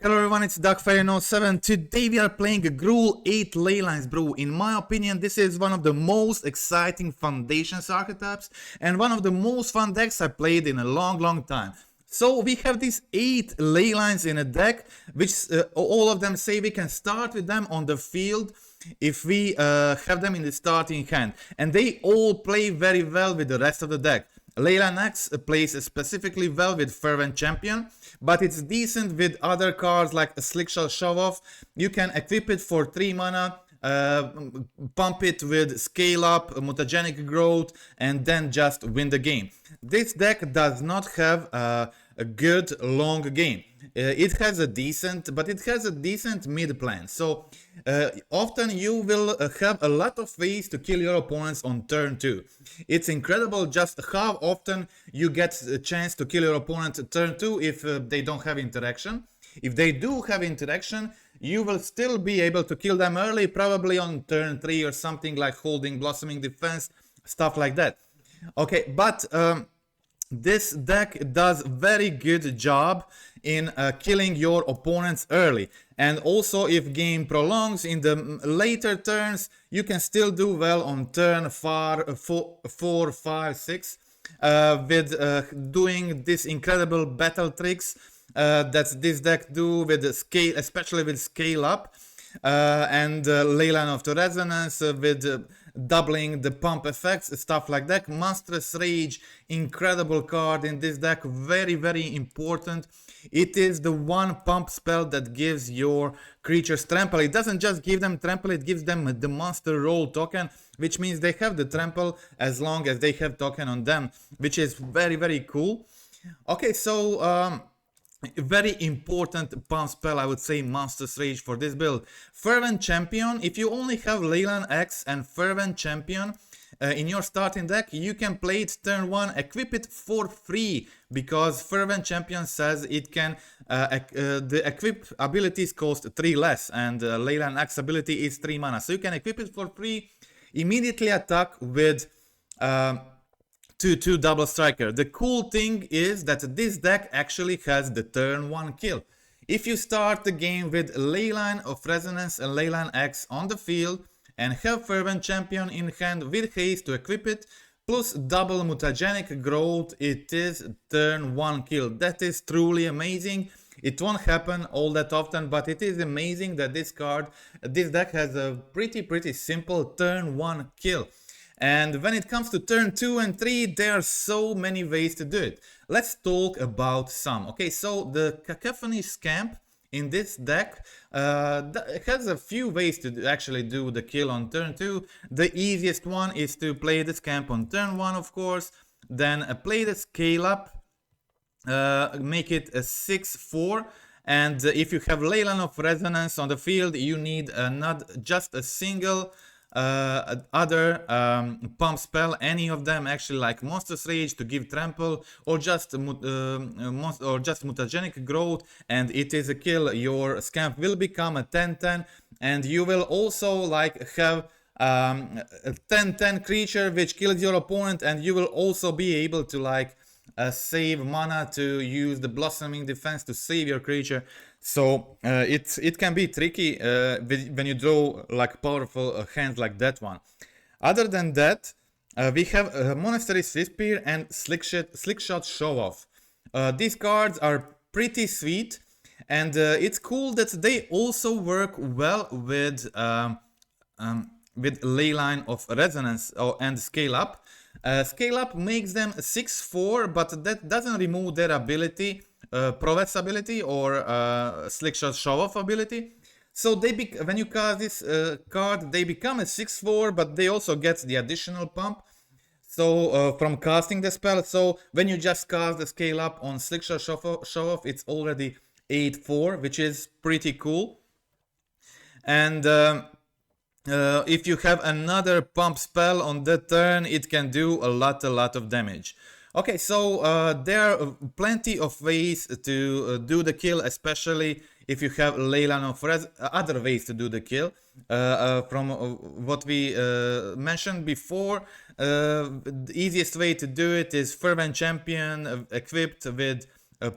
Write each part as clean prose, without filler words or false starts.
Hello everyone, it's DuckFairy07. Today we are playing a GRULL 8 Leyline BREW. In my opinion, this is one of the most exciting foundations archetypes and one of the most fun decks I played in a long time. So we have these 8 Leylines in a deck, which all of them say we can start with them on the field if we have them in the starting hand. And they all play very well with the rest of the deck. Leyline Axe plays specifically well with Fervent Champion, but it's decent with other cards like a Slickshot Show-Off. You can equip it for 3 mana, pump it with Scale Up, Mutagenic Growth, and then just win the game. This deck does not have a good long game. It has a decent, but it has a decent mid plan. So often you will have a lot of ways to kill your opponents on turn 2. It's incredible just how often you get a chance to kill your opponent turn 2 if they don't have interaction. If they do have interaction, you will still be able to kill them early, probably on turn 3 or something like holding, blossoming defense, stuff like that. Okay, but this deck does very good job in killing your opponents early, and also if game prolongs in the later turns, you can still do well on turn 4, 5, 6 with doing this incredible battle tricks that this deck do with scale, especially with Scale Up and Leyline of Resonance with doubling the pump effects, stuff like that. Monstrous Rage, incredible card in this deck, very important. It is the one pump spell that gives your creatures trample. It doesn't just give them trample, it gives them the monster roll token, which means they have the trample as long as they have token on them, which is very cool. Okay, so very important pump spell, I would say, Monstrous Rage for this build. Fervent Champion, if you only have Leyline Axe and Fervent Champion in your starting deck, you can play it turn 1, equip it for free, because Fervent Champion says it can, the equip abilities cost 3 less, and Leyline Axe ability is 3 mana. So you can equip it for free, immediately attack with 2/2 double striker. The cool thing is that this deck actually has the turn 1 kill. If you start the game with Leyline of Resonance and Leyline Axe on the field and have Fervent Champion in hand with haste to equip it, plus double Mutagenic Growth, it is turn 1 kill. That is truly amazing. It won't happen all that often, but it is amazing that this deck has a pretty simple turn 1 kill. And when it comes to turn 2 and 3, there are so many ways to do it. Let's talk about some. Okay, so the Cacophony Scamp in this deck has a few ways to actually do the kill on turn 2. The easiest one is to play the Scamp on turn 1, of course. Then play the Scale Up, make it a 6/4. And if you have Leyline of Resonance on the field, you need not just a single other pump spell, any of them actually, like Monstrous Rage to give trample, or just Mutagenic Growth, and it is a kill. Your Scamp will become a 10/10, and you will also like have a 10/10 creature which kills your opponent, and you will also be able to like save mana to use the blossoming defense to save your creature. So it can be tricky when you draw like powerful hands like that one. Other than that, we have Monastery Swiftspear and Slickshot Show-Off. These cards are pretty sweet, and it's cool that they also work well with Leyline of Resonance and Scale Up. Scale Up makes them 6/4, but that doesn't remove their ability, Prowess ability or Slickshot Show-Off ability. So when you cast this card, they become a 6/4, but they also get the additional pump. So from casting the spell, so when you just cast the Scale Up on Slickshot Show-Off, it's already 8/4, which is pretty cool. And if you have another pump spell on the turn, it can do a lot of damage. Okay, so there are plenty of ways to do the kill, especially if you have Leyline of other ways to do the kill. From what we mentioned before, the easiest way to do it is Fervent Champion equipped with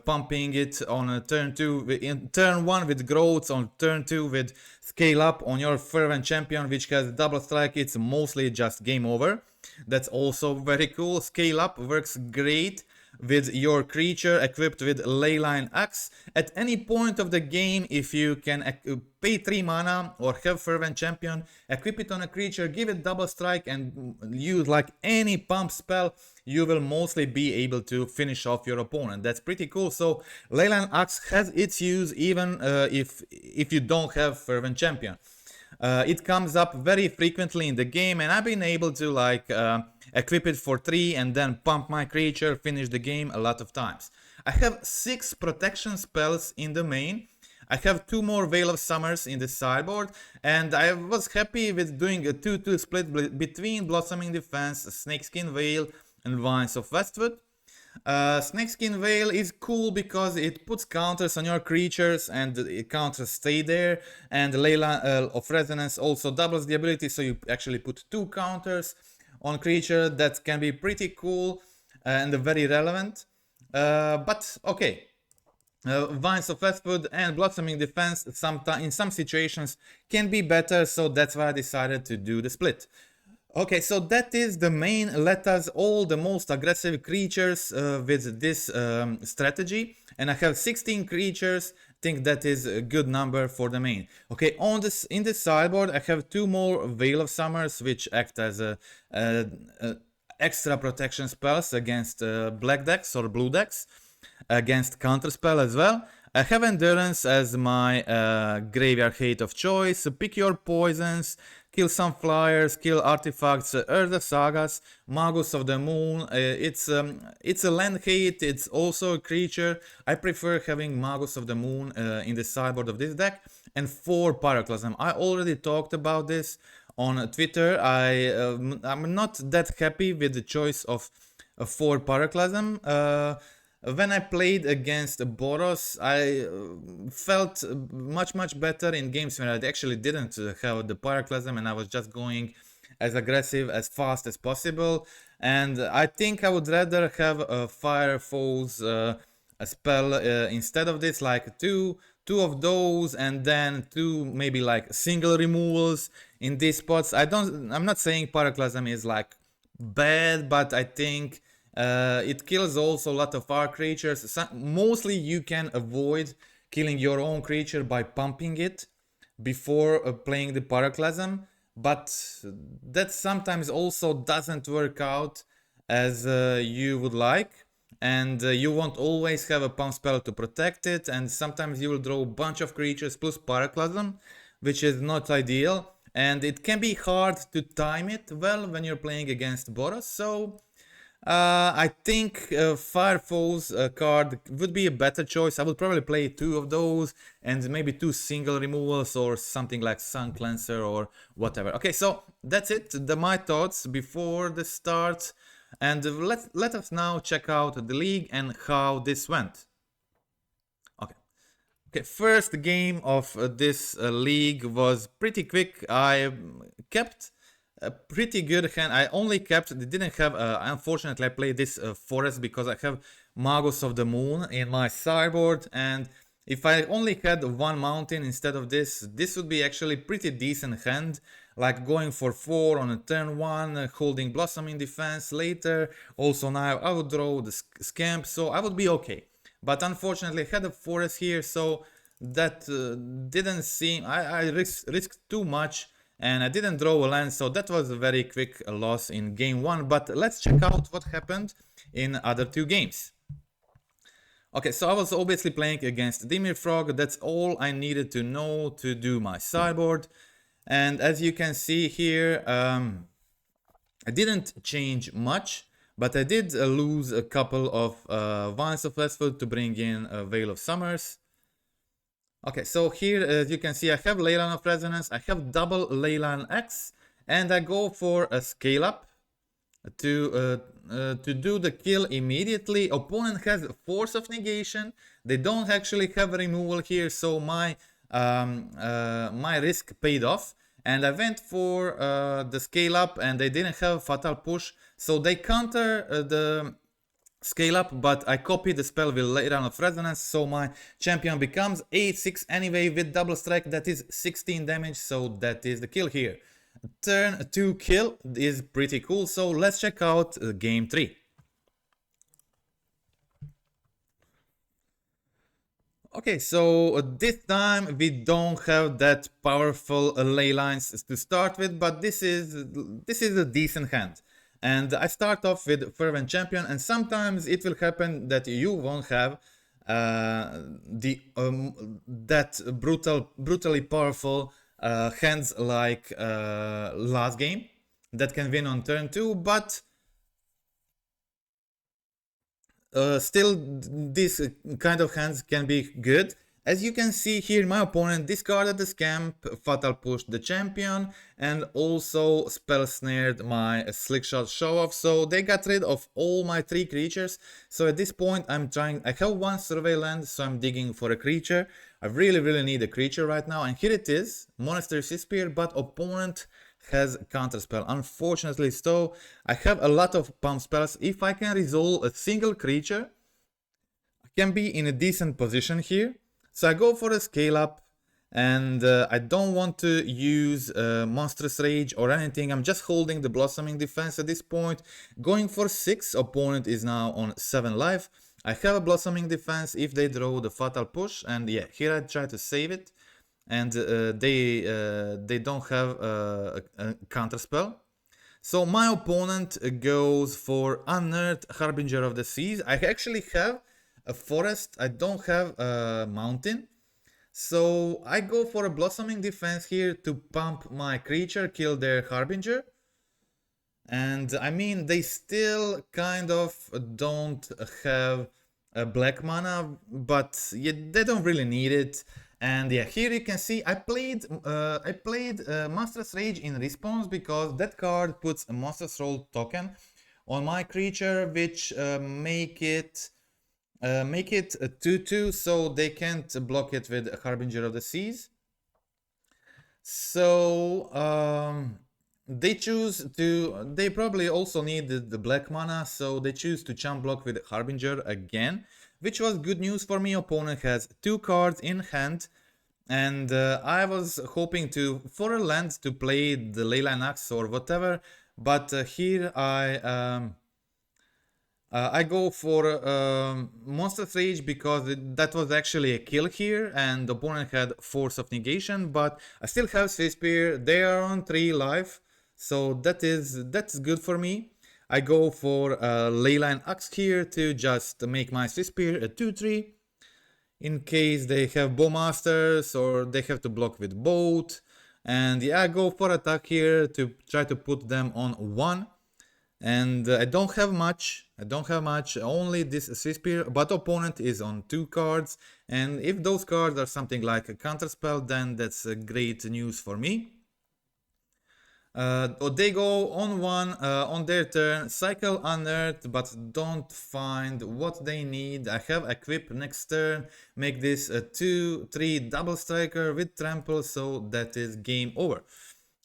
pumping it on a turn 2, in turn 1 with growths, on turn 2 with scale up on your Fervent Champion, which has double strike. It's mostly just game over. That's also very cool. Scale up works great with your creature equipped with Leyline Axe. At any point of the game, if you can pay 3 mana or have Fervent Champion, equip it on a creature, give it double strike and use like any pump spell, you will mostly be able to finish off your opponent. That's pretty cool. So Leyline Axe has its use even if you don't have Fervent Champion. It comes up very frequently in the game, and I've been able to like equip it for 3 and then pump my creature, finish the game a lot of times. I have 6 protection spells in the main. I have 2 more Veil of Summers in the sideboard, and I was happy with doing a 2-2 split between Blossoming Defense, Snakeskin Veil, and Vines of Westwood. Snakeskin Veil is cool because it puts counters on your creatures and the counters stay there, and Leyline of Resonance also doubles the ability, so you actually put 2 counters on creature. That can be pretty cool and very relevant. But okay, Vines of Westwood and Blossoming Defense in some situations can be better, so that's why I decided to do the split. Okay, so that is the main. Let us all the most aggressive creatures with this strategy, and I have 16 creatures. I think that is a good number for the main. Okay, in the sideboard I have 2 more Veil of Summers, which act as extra protection spells against black decks or blue decks, against counterspell as well. I have Endurance as my graveyard hate of choice. Pick your poisons, kill some flyers, kill artifacts, Earth of Sagas, Magus of the Moon. It's a land hate, it's also a creature. I prefer having Magus of the Moon in the sideboard of this deck. And 4 Pyroclasm. I already talked about this on Twitter. I'm not that happy with the choice of 4 Pyroclasm. When I played against Boros, I felt much better in games when I actually didn't have the Pyroclasm and I was just going as aggressive, as fast as possible. And I think I would rather have a Fire Foes a spell instead of this, like two of those, and then 2 maybe like single removals in these spots. I'm not saying Pyroclasm is like bad, but I think it kills also a lot of our creatures. Mostly you can avoid killing your own creature by pumping it before playing the Pyroclasm, but that sometimes also doesn't work out as you would like, and you won't always have a pump spell to protect it, and sometimes you will draw a bunch of creatures plus Pyroclasm, which is not ideal, and it can be hard to time it well when you're playing against Boros. So I think Fire Foes card would be a better choice. I would probably play 2 of those and maybe 2 single removals or something like Sun Cleanser or whatever. Okay, so that's it, my thoughts before the start, and let us now check out the league and how this went. Okay, first game of this league was pretty quick. I kept a pretty good hand. I only kept, didn't have, unfortunately I played this forest because I have Magus of the Moon in my sideboard, and if I only had 1 mountain instead of this would be actually pretty decent hand, like going for 4 on a turn 1, holding Blossoming Defense later. Also now I would draw the Scamp, so I would be okay. But unfortunately I had a forest here, so that didn't seem, I risked too much, and I didn't draw a land, so that was a very quick loss in game 1. But let's check out what happened in other 2 games. Okay, so I was obviously playing against Dimir Frog. That's all I needed to know to do my sideboard. And as you can see here, I didn't change much, but I did lose a couple of Vines of Westwood to bring in a Veil of Summers. Okay, so here as you can see, I have Leyline of Resonance, I have double Leyline Axe, and I go for a scale up to do the kill immediately. Opponent has Force of Negation. They don't actually have a removal here, so my my risk paid off. And I went for the scale up, and they didn't have Fatal Push, so they counter scale up, but I copy the spell with Leyline of Resonance, so my champion becomes 8-6 anyway with double strike, that is 16 damage, so that is the kill here. Turn 2 kill is pretty cool, so let's check out game 3. Okay, so this time we don't have that powerful ley lines to start with, but this is a decent hand. And I start off with Fervent Champion, and sometimes it will happen that you won't have that brutally powerful hands like last game that can win on turn 2, but still these kind of hands can be good. As you can see here, my opponent discarded the scamp, fatal pushed the champion, and also spell snared my Slickshot Show-Off, so they got rid of all my 3 creatures. So at this point I have 1 survey land, so I'm digging for a creature. I really need a creature right now, and here it is, Monastery Spear, but opponent has counterspell. Unfortunately, so I have a lot of pump spells. If I can resolve a single creature, I can be in a decent position here. So I go for a scale up, and I don't want to use Monstrous Rage or anything. I'm just holding the Blossoming Defense at this point. Going for 6, opponent is now on 7 life. I have a Blossoming Defense if they draw the Fatal Push, and yeah, here I try to save it. And they don't have a counterspell. So my opponent goes for Unearthed Harbinger of the Seas. I actually have a forest, I don't have a mountain. So I go for a Blossoming Defense here to pump my creature, kill their Harbinger. And I mean, they still kind of don't have a black mana, but yeah, they don't really need it. And yeah, here you can see I played Monstrous Rage in response because that card puts a Monstrous Roll token on my creature, which make it a 2/2, so they can't block it with Harbinger of the Seas. So they probably also need the black mana, so they choose to chump block with Harbinger again, which was good news for me. Opponent has 2 cards in hand, and I was hoping for a land to play the Leyline Axe or whatever, but here I go for Monstrous Rage because that was actually a kill here, and the opponent had Force of Negation, but I still have Swiftspear. They are on 3 life, so that's good for me. I go for Leyline Axe here to just make my Swiftspear a 2/3 in case they have Bowmasters or they have to block with both. And yeah, I go for attack here to try to put them on 1. And I don't have much, only this Swiftspear, but opponent is on 2 cards, and if those cards are something like a counterspell, then that's great news for me. They go on 1 on their turn, cycle Unearthed, but don't find what they need. I have Equip next turn, make this a 2/3 double striker with trample, so that is game over.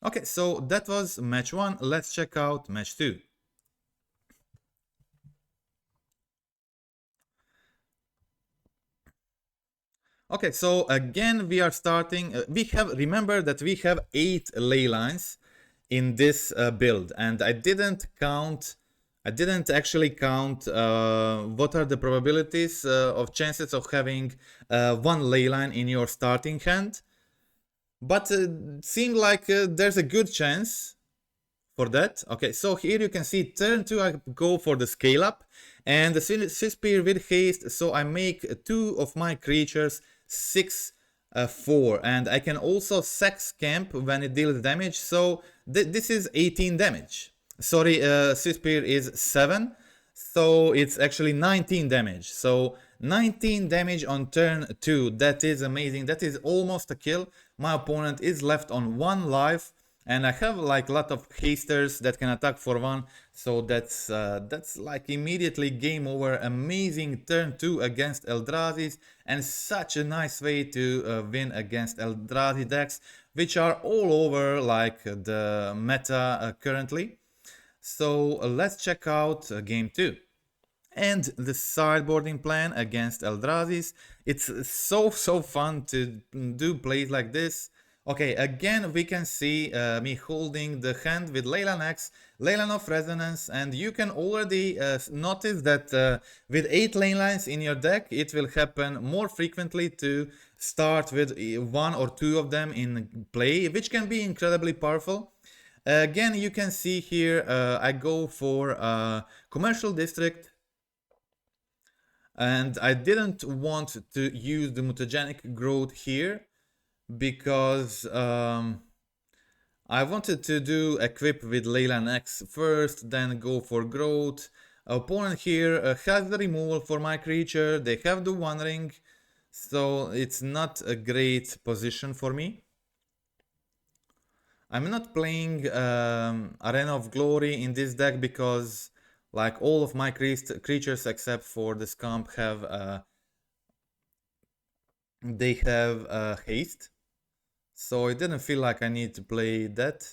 Okay, so that was match 1. Let's check out match 2. Okay, so again we are starting, remember that we have 8 ley lines in this build, and I didn't actually count what are the probabilities of chances of having 1 ley line in your starting hand, but it seemed like there's a good chance for that. Okay, so here you can see turn 2 I go for the scale up and the Swiftspear with haste, so I make 2 of my creatures 6/4, and I can also sack Scamp when it deals damage, so this is 18 damage. Sorry, Swiftspear is 7, so it's actually 19 damage. So 19 damage on turn 2, that is amazing, that is almost a kill. My opponent is left on 1 life, and I have like a lot of hasters that can attack for 1, so that's like immediately game over. Amazing turn 2 against Eldrazi's, and such a nice way to win against Eldrazi decks, which are all over like the meta currently. So let's check out game 2. and the sideboarding plan against Eldrazi's. It's so fun to do plays like this. Okay, again we can see me holding the hand with Leyline Axe, Leyline of Resonance, and you can already notice that with 8 lane lines in your deck it will happen more frequently to start with 1 or 2 of them in play, which can be incredibly powerful. Again, you can see here I go for Commercial District, and I didn't want to use the mutagenic growth here because I wanted to do equip with Leyline Axe first, then go for growth. Opponent here has the removal for my creature, they have the One Ring, so it's not a great position for me. I'm not playing Arena of Glory in this deck because like all of my creatures except for the Scamp have they have haste, so it didn't feel like I need to play that.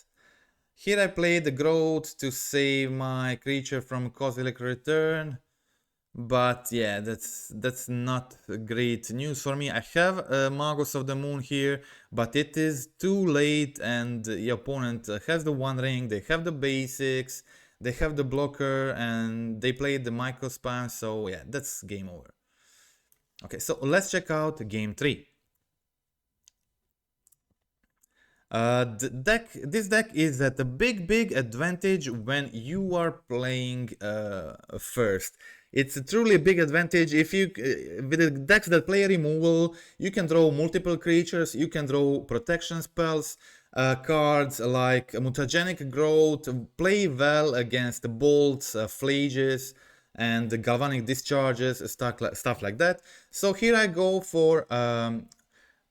Here I played the growth to save my creature from Cosmic Return, but yeah, that's not great news for me. I have Magus of the Moon here, but it is too late and the opponent has the One Ring, they have the basics, they have the blocker, and they played the micro spam, so yeah, that's game over. Okay, so let's check out game 3. This deck is at a big advantage when you are playing first. It's a truly big advantage if you with the decks that play removal, you can draw multiple creatures, you can draw protection spells, cards like mutagenic growth play well against the bolts, flages, and the galvanic discharges, stuff like that. So here I go for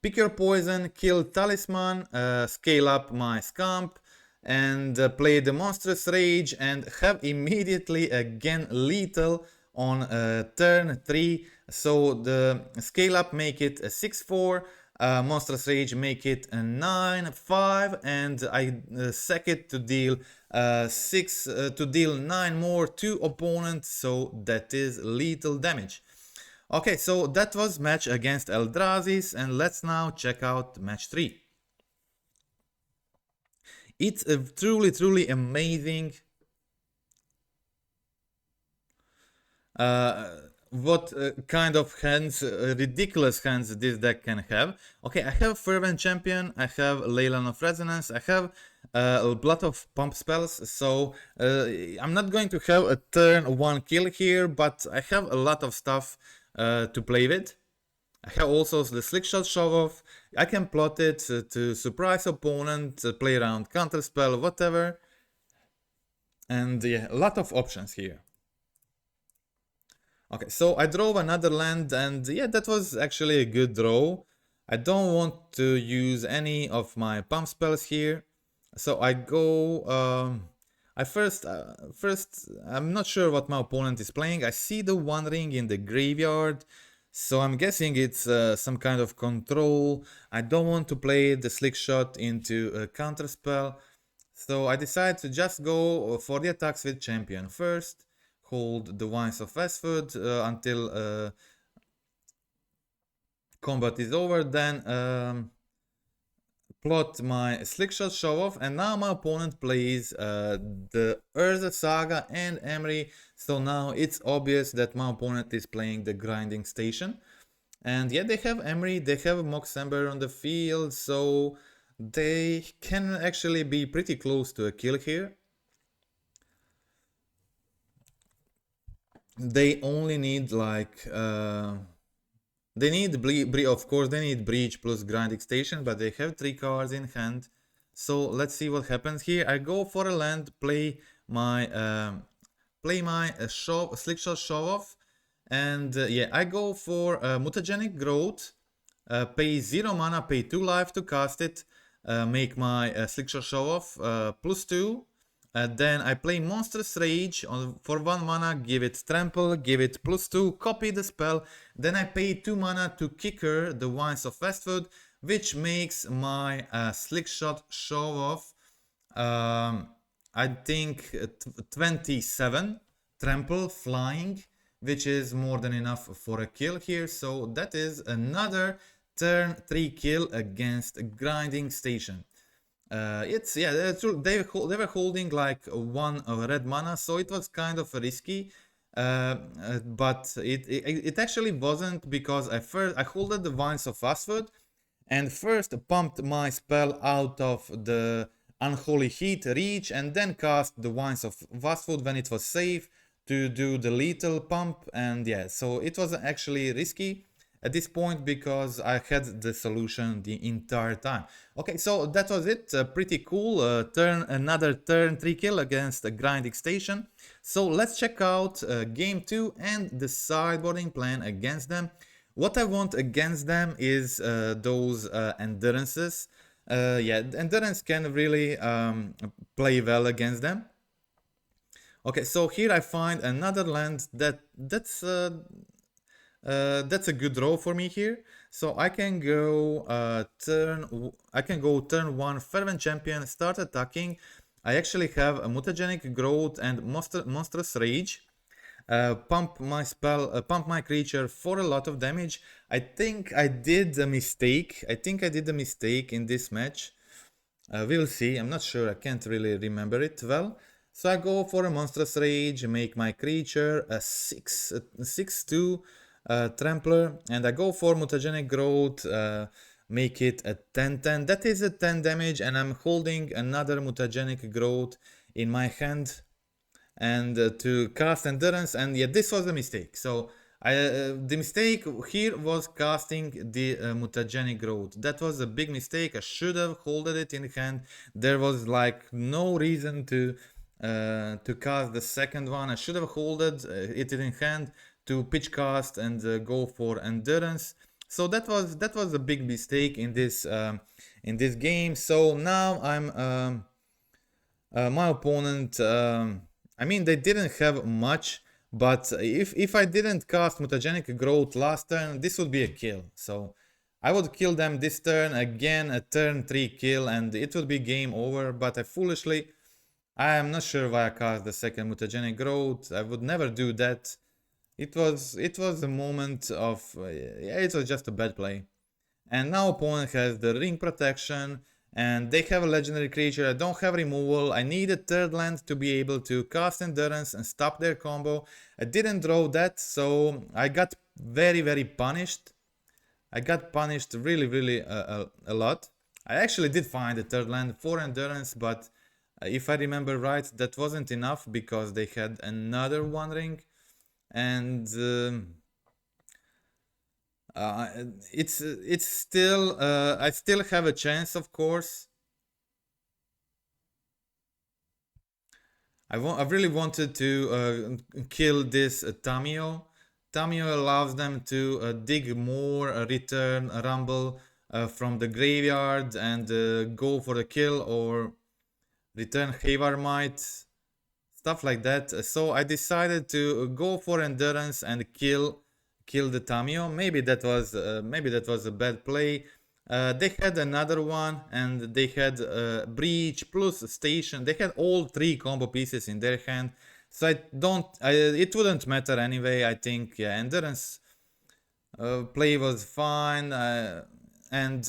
pick your poison, kill talisman, scale up my Scamp, and play the monstrous rage and have immediately again lethal on turn 3. So the scale up make it a 6/4, monstrous rage make it a 9/5, and I sack it to deal 9 more to opponent, so that is lethal damage. Okay, so that was match against Eldrazi's, and let's now check out match 3. It's a truly amazing what kind of hands, ridiculous hands this deck can have. Okay, I have Fervent Champion, I have Leyline of Resonance, I have a lot of pump spells, so I'm not going to have a turn 1 kill here, but I have a lot of stuff to play with. I have also the Slickshot Show-Off. I can plot it to surprise opponent, play around counterspell, whatever. And yeah, a lot of options here. Okay, so I draw another land, and yeah, that was actually a good draw. I don't want to use any of my pump spells here, so I go. First, I'm not sure what my opponent is playing. I see the One Ring in the graveyard, so I'm guessing it's some kind of control. I don't want to play the Slickshot into a counterspell, so I decide to just go for the attacks with Champion first. Hold the Wines of Westwood until combat is over, then plot my Slickshot Show-Off, and now my opponent plays the Urza Saga and Emery, so now it's obvious that my opponent is playing the Grinding Station. And yeah, they have Emery, they have Moxember on the field, so they can actually be pretty close to a kill here. They only need like they need of course they need Breach plus Grinding Station, but they have 3 cards in hand. So let's see what happens here. I go for a land, play my Slickshot Show-Off, and yeah, I go for mutagenic growth, pay 0 mana, pay 2 life to cast it, make my Slickshot Show-Off +2. Then I play Monstrous Rage for 1 mana, give it Trample, give it +2, copy the spell. Then I pay 2 mana to Kicker the Wines of Westwood, which makes my Slickshot Show-Off, I think 27, Trample, Flying, which is more than enough for a kill here. So that is another turn 3 kill against Grinding Station. It's yeah, they were holding like one red mana, so it was kind of risky. But it actually wasn't, because I holded the Vines of Aswell and first pumped my spell out of the Unholy Heat reach and then cast the Vines of Aswell when it was safe to do the lethal pump. And yeah, so it was actually risky at this point because I had the solution the entire time. Okay, so that was it. Pretty cool. Another turn 3 kill against a Grinding Station. So let's check out game 2 and the sideboarding plan against them. What I want against them is those endurances. Yeah, endurance can really play well against them. Okay, so here I find another land that's a good draw for me here. So I can go turn 1 Fervent Champion, start attacking. I actually have a Mutagenic Growth and Monstrous Rage. Pump my creature for a lot of damage. I think I did a mistake. In this match. We'll see. I'm not sure. I can't really remember it well. So I go for a Monstrous Rage, make my creature a 6/2 Trampler, and I go for Mutagenic Growth, make it a 10/10. That is a 10 damage, and I'm holding another Mutagenic Growth in my hand and to cast Endurance. And yeah, this was a mistake. So the mistake here was casting the Mutagenic Growth. That was a big mistake. I should have holded it in hand. There was like no reason to cast the second one. I should have holded it in hand to pitch cast and go for Endurance. So that was a big mistake in this game. So now I'm my opponent. I mean, they didn't have much, but if I didn't cast Mutagenic Growth last turn, this would be a kill. So I would kill them this turn, again a turn 3 kill, and it would be game over. But I am not sure why I cast the second Mutagenic Growth. I would never do that. It was a moment of yeah, it was just a bad play. And now opponent has the Ring Protection, and they have a legendary creature. I don't have removal. I need a third land to be able to cast Endurance and stop their combo. I didn't draw that, so I got very punished. I got punished really a lot. I actually did find a third land for Endurance, but if I remember right, that wasn't enough because they had another One Ring. And it's still I still have a chance, of course. I really wanted to kill this Tamio. Tamio allows them to dig more, return a Rumble from the graveyard and go for the kill, or return Havar Might, stuff like that. So I decided to go for Endurance and kill the Tamio. Maybe that was a bad play. They had another one, and they had Breach plus Station. They had all 3 combo pieces in their hand. So it wouldn't matter anyway. I think yeah, Endurance play was fine. And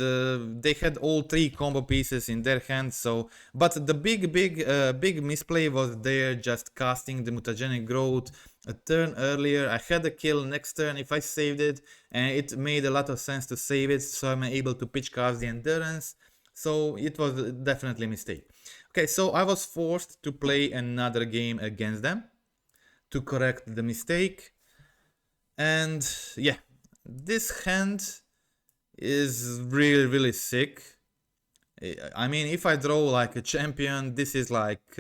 they had all 3 combo pieces in their hand. So, but the big misplay was there, just casting the Mutagenic Growth a turn earlier. I had a kill next turn if I saved it, and it made a lot of sense to save it, so I'm able to pitch cast the Endurance. So it was definitely a mistake. Okay, so I was forced to play another game against them to correct the mistake. And yeah, this hand is really sick. I mean, if I draw like a champion, this is like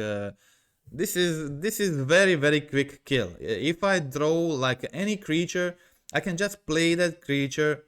this is very quick kill. If I draw like any creature, I can just play that creature,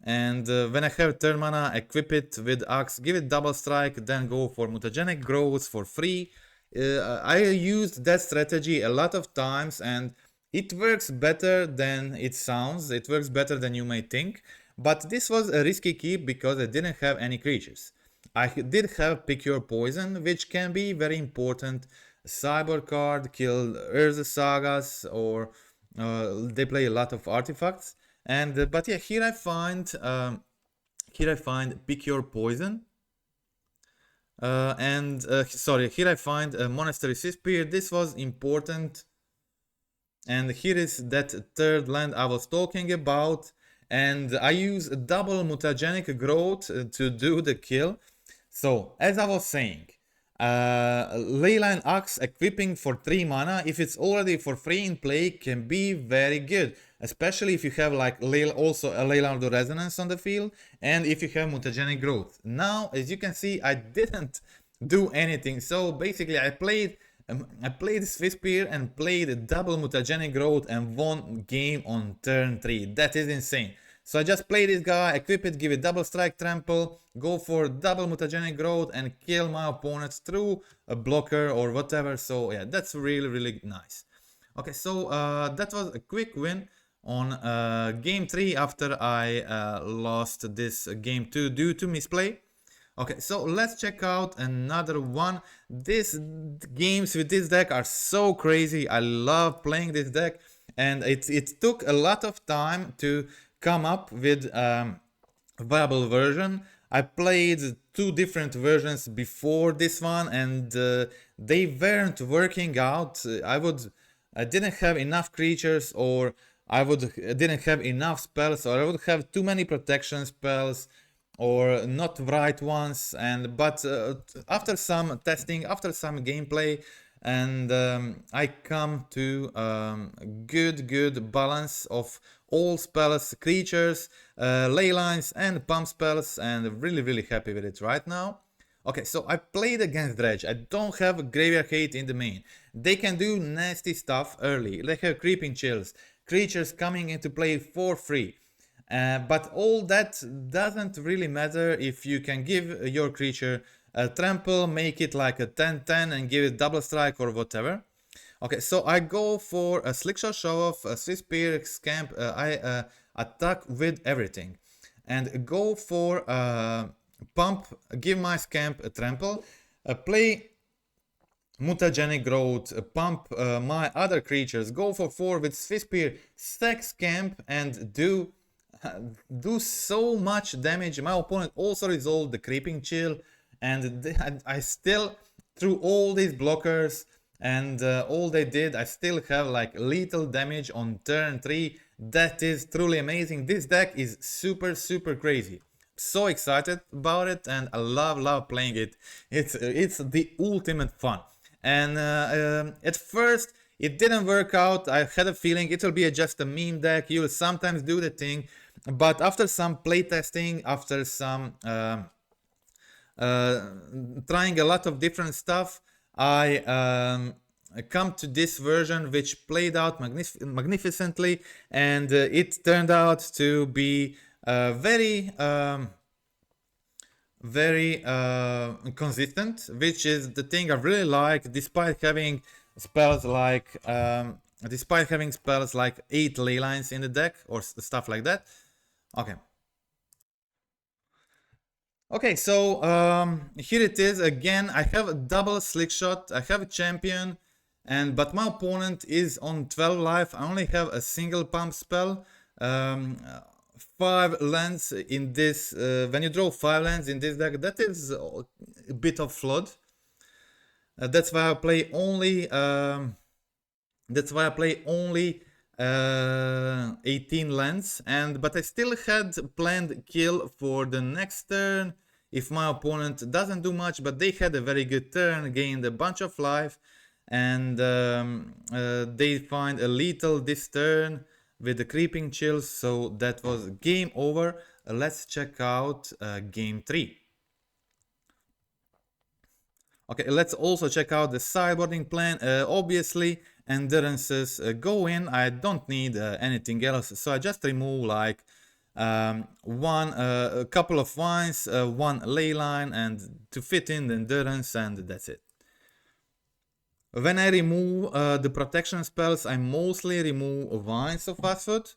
and when I have turn mana, equip it with Axe, give it double strike, then go for Mutagenic Growth for free. I used that strategy a lot of times, and it works better than it sounds. It works better than you may think. But this was a risky keep because I didn't have any creatures. I did have Pick Your Poison, which can be very important. Cyber card, kill Urza Sagas, or They play a lot of artifacts, and but yeah, here I find Pick Your Poison. Sorry, here I find a Monastery Spear. This was important. And here is that third land I was talking about. And I use a double mutagenic growth to do the kill. So, as I was saying, Leyline Axe equipping for 3 mana, if it's already for free in play, can be very good. Especially if you have like also a Leyline of Resonance on the field, and if you have mutagenic growth. Now, as you can see, I didn't do anything. So basically, I played Swiss Spear and played a double mutagenic growth and won game on turn 3. That is insane. So I just play this guy, equip it, give it double strike trample, go for double mutagenic growth and kill my opponents through a blocker or whatever. So yeah, that's really, really nice. Okay, so that was a quick win on game 3 after I lost this game 2 due to misplay. Okay, so let's check out another one. These games with this deck are so crazy. I love playing this deck, and it took a lot of time to come up with a viable version. I played 2 different versions before this one, and they weren't working out. I didn't have enough creatures, or didn't have enough spells, or I would have too many protection spells, or not right ones. But after some testing, after some gameplay, and I come to good balance of all spells, creatures, ley lines and pump spells, and really happy with it right now. Okay, so I played against Dredge. I don't have Graveyard Hate in the main. They can do nasty stuff early. They have Creeping Chills, creatures coming into play for free. But all that doesn't really matter if you can give your creature a trample, make it like a 10-10 and give it double strike or whatever. Okay, so I go for a Slickshot Show-Off, a Swiss Spear, Scamp, I attack with everything. And go for pump, give my Scamp a trample, play mutagenic growth, pump my other creatures, go for 4 with Swiss Spear, stack Scamp, and do so much damage. My opponent also resolved the Creeping Chill, and I still, through all these blockers and all they did, I still have like lethal damage on turn 3. That is truly amazing. This deck is super crazy. So excited about it, and I love playing it. It's the ultimate fun. And at first it didn't work out. I had a feeling it will be just a meme deck. You will sometimes do the thing, but after some playtesting, after some trying a lot of different stuff, I come to this version which played out magnificently, and it turned out to be very consistent, which is the thing I really like, despite having spells like 8 ley lines in the deck or stuff like that. Okay, so here it is again. I have a double Slickshot, I have a champion, but my opponent is on 12 life. I only have a single pump spell. 5 lands in this, when you draw 5 lands in this deck, that is a bit of flood. That's why I play only 18 lands, but I still had planned kill for the next turn if my opponent doesn't do much, but they had a very good turn, gained a bunch of life, and they find a lethal this turn with the Creeping Chills, so that was game over. Let's check out game 3. Okay, let's also check out the sideboarding plan. Obviously, endurances go in. I don't need anything else, so I just remove like a couple of vines, 1 ley line, and to fit in the endurance, and that's it. When I remove the protection spells, I mostly remove vines of Fastfoot.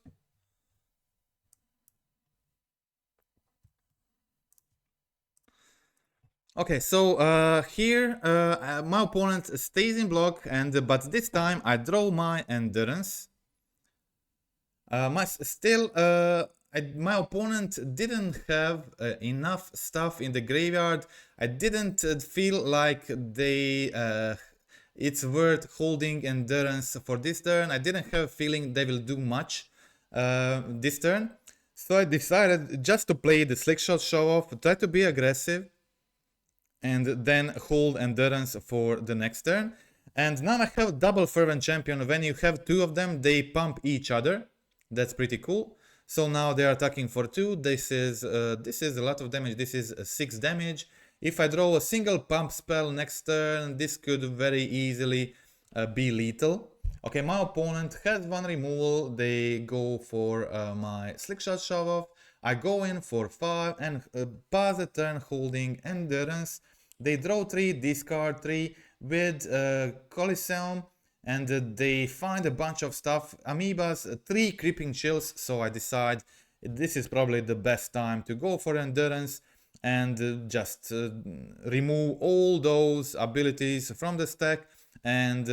Okay, so here my opponent stays in block, but this time I draw my endurance. My opponent didn't have enough stuff in the graveyard. I didn't feel like it's worth holding endurance for this turn. I didn't have a feeling they will do much this turn. So I decided just to play the Slickshot Show-Off, try to be aggressive, and then hold endurance for the next turn. And now I have double Fervent Champion. When you have two of them, they pump each other. That's pretty cool. So now they are attacking for 2. This is a lot of damage. This is 6 damage. If I draw a single pump spell next turn, this could very easily be lethal. Okay, my opponent has one removal. They go for my Slickshot Show-Off. I go in for 5 and pass the turn holding endurance. They draw 3, discard 3 with Coliseum, and they find a bunch of stuff. Amoebas, 3 creeping chills, so I decide this is probably the best time to go for endurance and just remove all those abilities from the stack and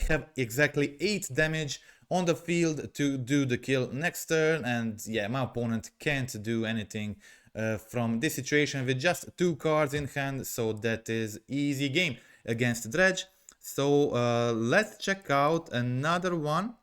have exactly 8 damage on the field to do the kill next turn. And yeah, my opponent can't do anything from this situation with just 2 cards in hand, so that is easy game against Dredge. So let's check out another one.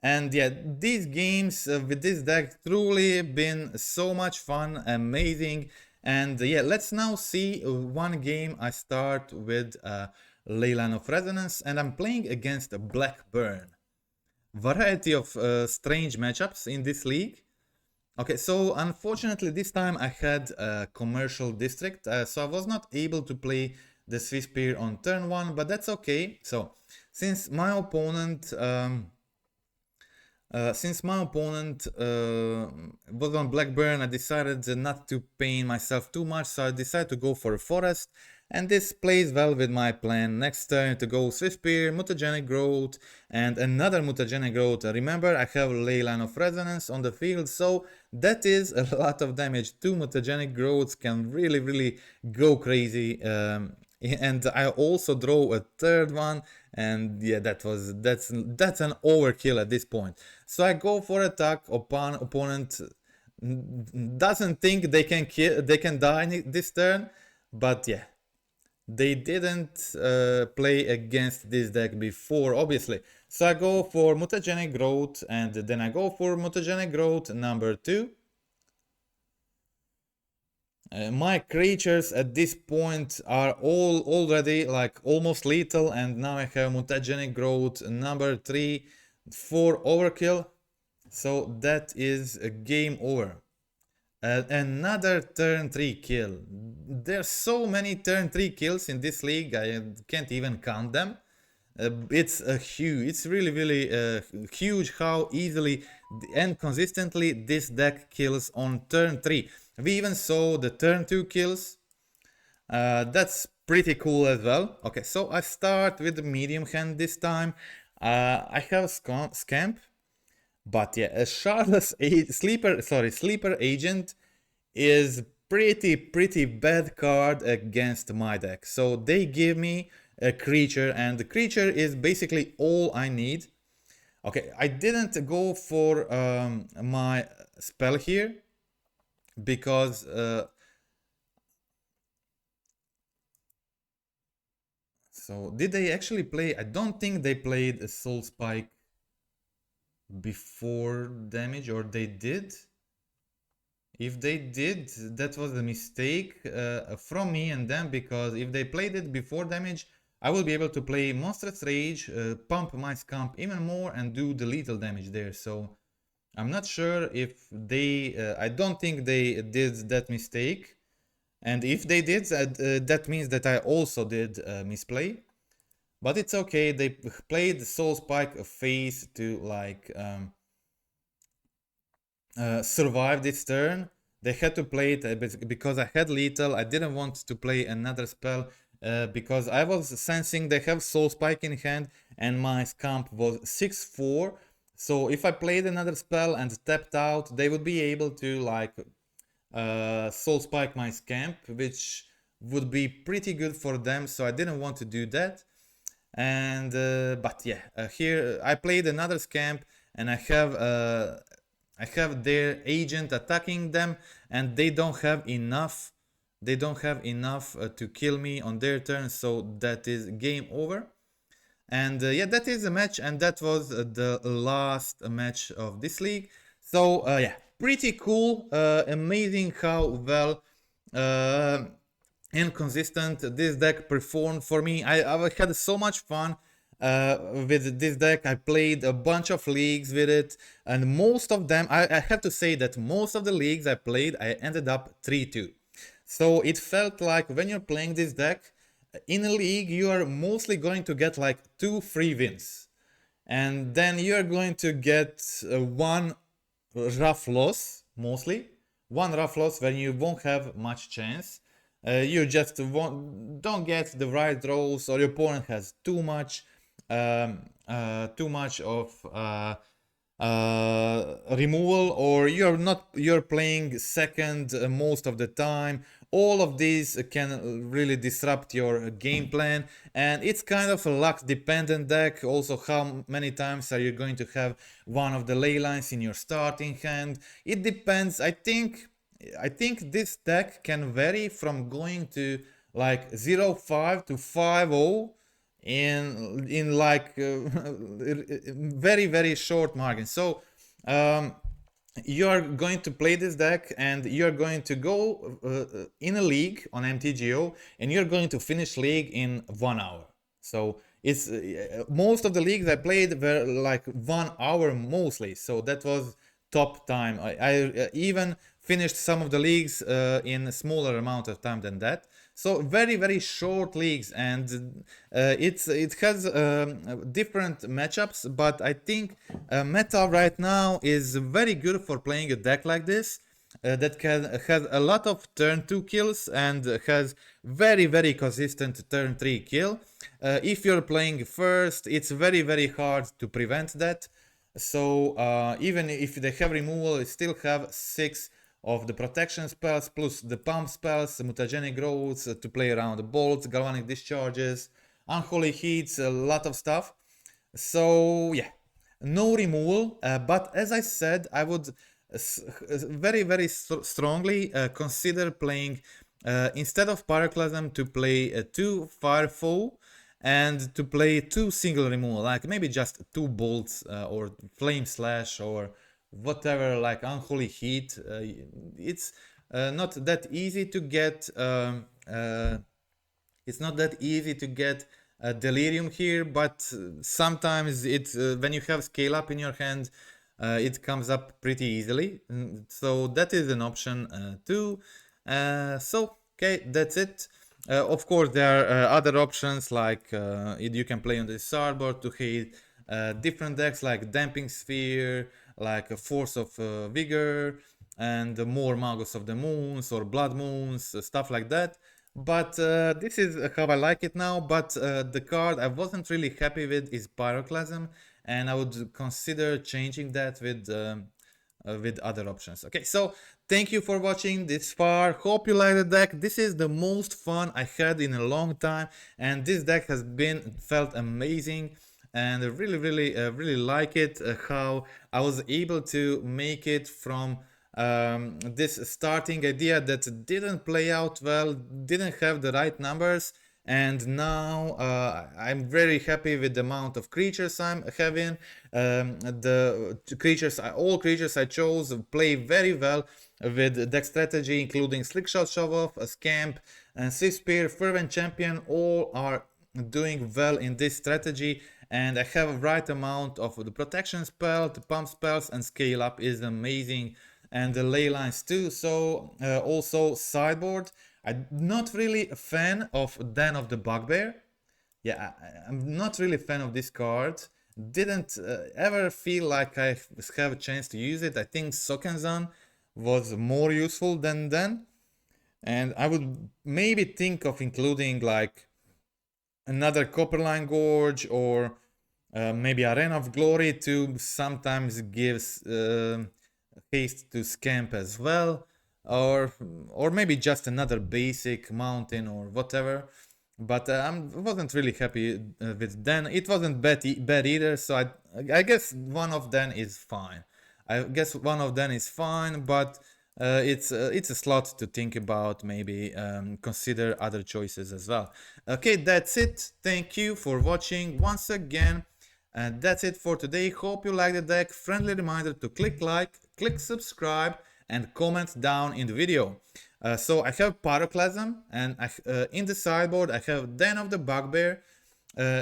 And yeah, these games with this deck truly been so much fun, amazing. And yeah, let's now see one game. I start with Leyline of Resonance, and I'm playing against Blackburn. Variety of strange matchups in this league. Okay, so unfortunately this time I had a commercial district, so I was not able to play the Swiss Spear on turn 1, but that's okay. So since my opponent was on Blackburn, I decided not to pain myself too much, so I decided to go for a forest. And this plays well with my plan. Next turn to go Swift Spear, Mutagenic Growth, and another Mutagenic Growth. Remember, I have Leyline of Resonance on the field, so that is a lot of damage. 2 Mutagenic Growths can really go crazy. And I also draw a third one, and yeah, that's an overkill at this point. So I go for attack. Opponent doesn't think they can die this turn, but yeah. They didn't play against this deck before, obviously. So I go for Mutagenic Growth, and then I go for Mutagenic Growth number 2. My creatures at this point are all already like almost lethal, and now I have Mutagenic Growth number 3 for overkill. So that is a game over. Another turn 3 kill. There's so many turn 3 kills in this league, I can't even count them. It's really huge how easily and consistently this deck kills on turn 3. We even saw the turn 2 kills. That's pretty cool as well. Okay, so I start with the medium hand this time. I have Scamp. But yeah, a Shardless Sleeper Agent is pretty bad card against my deck. So they give me a creature, and the creature is basically all I need. Okay, I didn't go for my spell here because so did they actually play? I don't think they played a Soul Spike before damage, or they did. If they did, that was a mistake from me and them, because if they played it before damage, I will be able to play Monstrous Rage, pump my Scamp even more and do the lethal damage there. So I'm not sure if they, I don't think they did that mistake. And if they did, that means that I also did misplay. But it's okay, they played Soul Spike phase to like survive this turn. They had to play it because I had lethal. I didn't want to play another spell because I was sensing they have Soul Spike in hand and my Scamp was 6/4. So if I played another spell and tapped out, they would be able to like Soul Spike my Scamp, which would be pretty good for them. So I didn't want to do that. And but yeah, here I played another scamp, and I have their agent attacking them, and they don't have enough. They don't have enough to kill me on their turn, so that is game over. And yeah, that is a match, and that was the last match of this league. So yeah, pretty cool, amazing how well and consistent this deck performed for me. I had so much fun with this deck. I played a bunch of leagues with it, and most of them, I have to say that most of the leagues I played, I ended up 3-2. So it felt like when you're playing this deck, in a league, you are mostly going to get like 2 free wins. And then you're going to get one rough loss, mostly. One rough loss when you won't have much chance. You just don't get the right rolls, or your opponent has too much of removal, or you're playing second most of the time. All of these can really disrupt your game plan, and it's kind of a luck dependent deck. Also, how many times are you going to have one of the ley lines in your starting hand? It depends. I think this deck can vary from going to like 0-5 to 5-0 in like very short margin. So you're going to play this deck, and you're going to go in a league on MTGO, and you're going to finish league in 1 hour. So it's most of the leagues I played were like 1 hour mostly, so that was top time. I even finished some of the leagues in a smaller amount of time than that. So very short leagues, and it has different matchups, but I think meta right now is very good for playing a deck like this that has a lot of turn 2 kills and has very consistent turn 3 kill. If you're playing first, it's very hard to prevent that. So even if they have removal, they still have 6 of the protection spells, plus the pump spells, mutagenic growths to play around the bolts, galvanic discharges, unholy heats, a lot of stuff. So yeah, no removal, but as I said, I would very strongly consider playing instead of Pyroclasm to play 2 Firefoe and to play 2 single removal, like maybe just 2 bolts or flame slash or whatever, like unholy heat. It's not that easy to get. It's not that easy to get delirium here, but sometimes it when you have scale up in your hand, it comes up pretty easily. So that is an option too. So okay, that's it. Of course, there are other options like you can play on the sideboard to hit different decks like Damping Sphere, like a Force of Vigor, and more Magos of the Moons or Blood Moons, stuff like that. But this is how I like it now. But the card I wasn't really happy with is Pyroclasm, and I would consider changing that with other options. Okay, so thank you for watching this far. Hope you like the deck. This is the most fun I had in a long time, and this deck has felt amazing. And I really like it, how I was able to make it from this starting idea that didn't play out well, didn't have the right numbers, and now I'm very happy with the amount of creatures I'm having. All creatures I chose play very well with deck strategy, including Slickshot Show-Off, a Scamp, and Spear, Fervent Champion. All are doing well in this strategy, and I have a right amount of the protection spell, the pump spells, and scale up is amazing, and the ley lines too. So also sideboard, I'm not really a fan of Den of the Bugbear. Yeah, I'm not really a fan of this card. Didn't ever feel like I have a chance to use it. I think Sokenzan was more useful than Den, and I would maybe think of including like another Copperline Gorge, or maybe Arena of Glory to sometimes gives haste to Scamp as well, or maybe just another basic mountain or whatever. but I wasn't really happy with Den. It wasn't bad either, so I guess one of them is fine. I guess one of them is fine, but it's a slot to think about. Maybe consider other choices as well. Okay, that's it. Thank you for watching once again. And that's it for today. Hope you like the deck. Friendly reminder to click like, click subscribe, and comment down in the video. So I have Pyroclasm, and in the sideboard I have Den of the Bugbear.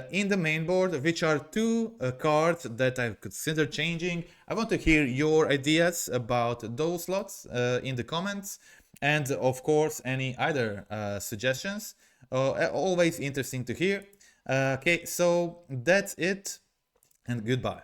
In the main board, which are two cards that I consider changing. I want to hear your ideas about those slots in the comments, and of course any other suggestions. Always interesting to hear. Okay, so that's it, and goodbye.